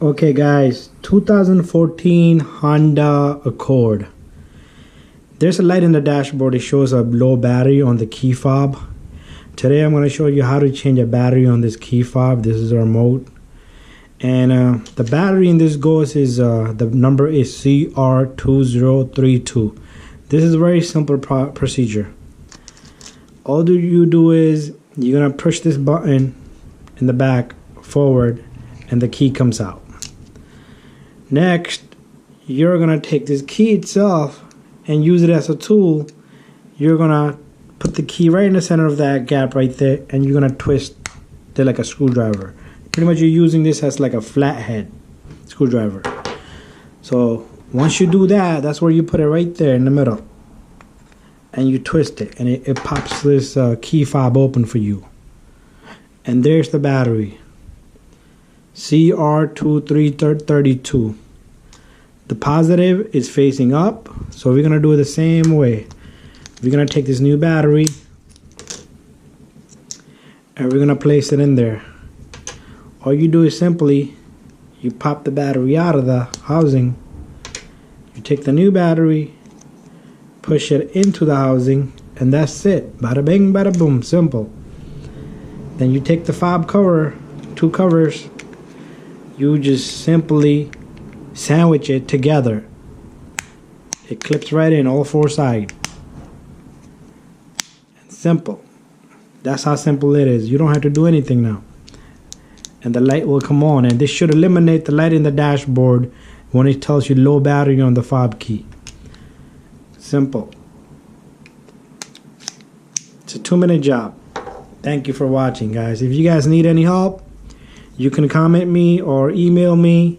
Okay guys, 2014 Honda Accord. There's a light in the dashboard. It shows a low battery on the key fob. Today I'm going to show you how to change a battery on this key fob. This is a remote. And the battery in this goes is, the number is CR2032. This is a very simple procedure. All you do is you're going to push this button in the back forward and the key comes out. Next, you're going to take this key itself and use it as a tool. You're going to put the key right in the center of that gap right there, and you're going to twist it like a screwdriver. Pretty much you're using this as like a flathead screwdriver. So once you do that, that's where you put it right there in the middle. And you twist it, and it pops this key fob open for you. And there's the battery. CR2332. The positive is facing up, so we're gonna do it the same way. We're gonna take this new battery and we're gonna place it in there. All you do is simply you pop the battery out of the housing, you take the new battery, push it into the housing, and that's it. Bada bing, bada boom, simple. Then you take the fob cover, two covers, you just simply sandwich it together. It clips right in all four sides. Simple. That's how simple it is. You don't have to do anything now. And the light will come on, and this should eliminate the light in the dashboard when it tells you low battery on the fob key. Simple. It's a 2-minute job. Thank you for watching, guys. If you guys need any help, you can comment me or email me.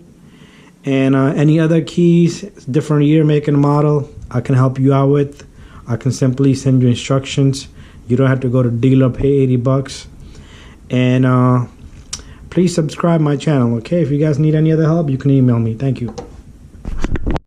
And any other keys, different year, make, and model, I can help you out with. I can simply send you instructions. You don't have to go to dealer, pay 80 bucks. And please subscribe my channel, okay? If you guys need any other help, you can email me. Thank you.